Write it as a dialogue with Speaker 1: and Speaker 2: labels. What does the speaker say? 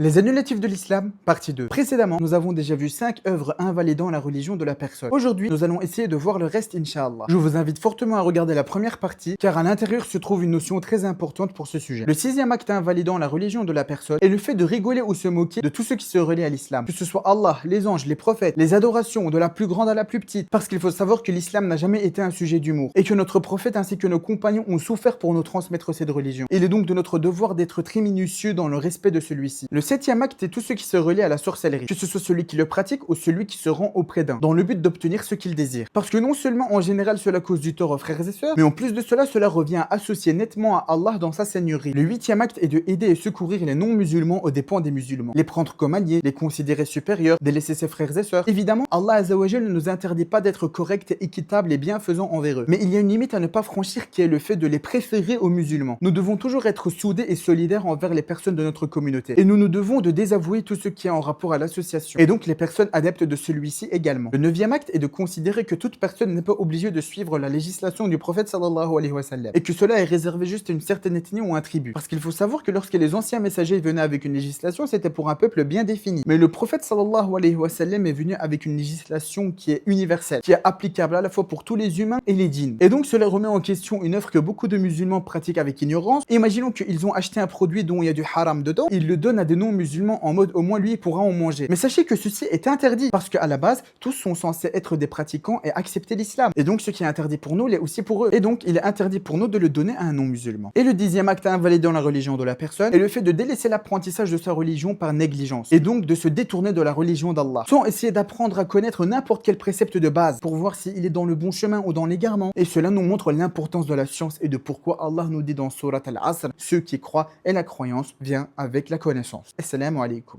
Speaker 1: Les annulatifs de l'islam, partie 2. Précédemment, nous avons déjà vu 5 œuvres invalidant la religion de la personne. Aujourd'hui, nous allons essayer de voir le reste, Inch'Allah. Je vous invite fortement à regarder la première partie, car à l'intérieur se trouve une notion très importante pour ce sujet. Le 6e acte invalidant la religion de la personne est le fait de rigoler ou se moquer de tout ce qui se relie à l'islam. Que ce soit Allah, les anges, les prophètes, les adorations, de la plus grande à la plus petite. Parce qu'il faut savoir que l'islam n'a jamais été un sujet d'humour, et que notre prophète ainsi que nos compagnons ont souffert pour nous transmettre cette religion. Il est donc de notre devoir d'être très minutieux dans le respect de celui-ci. Le 7e acte est tout ce qui se relie à la sorcellerie, que ce soit celui qui le pratique ou celui qui se rend auprès d'un, dans le but d'obtenir ce qu'il désire. Parce que non seulement en général cela cause du tort aux frères et sœurs, mais en plus de cela, cela revient à associer nettement à Allah dans sa seigneurie. Le 8e acte est de aider et secourir les non-musulmans aux dépens des musulmans, les prendre comme alliés, les considérer supérieurs, délaisser ses frères et sœurs. Évidemment, Allah Azzawajal ne nous interdit pas d'être correct, équitable et bienfaisant envers eux, mais il y a une limite à ne pas franchir qui est le fait de les préférer aux musulmans. Nous devons toujours être soudés et solidaires envers les personnes de notre communauté, et nous nous devons de désavouer tout ce qui est en rapport à l'association, et donc les personnes adeptes de celui-ci également. Le 9e acte est de considérer que toute personne n'est pas obligée de suivre la législation du prophète sallallahu alayhi wa sallam, et que cela est réservé juste à une certaine ethnie ou un tribu. Parce qu'il faut savoir que lorsque les anciens messagers venaient avec une législation, c'était pour un peuple bien défini. Mais le prophète sallallahu alayhi wa sallam est venu avec une législation qui est universelle, qui est applicable à la fois pour tous les humains et les djinns. Et donc cela remet en question une œuvre que beaucoup de musulmans pratiquent avec ignorance. Imaginons qu'ils ont acheté un produit dont il y a du haram dedans, ils le donnent à des non-musulmans en mode au moins lui pourra en manger. Mais sachez que ceci est interdit, parce qu'à la base, tous sont censés être des pratiquants et accepter l'islam. Et donc ce qui est interdit pour nous l'est aussi pour eux. Et donc il est interdit pour nous de le donner à un non-musulman. Et le 10e acte invalidant la religion de la personne est le fait de délaisser l'apprentissage de sa religion par négligence, et donc de se détourner de la religion d'Allah, sans essayer d'apprendre à connaître n'importe quel précepte de base pour voir s'il est dans le bon chemin ou dans l'égarement. Et cela nous montre l'importance de la science et de pourquoi Allah nous dit dans Surat Al-Asr, ceux qui croient et la croyance vient avec la connaissance. Assalamu alaikum.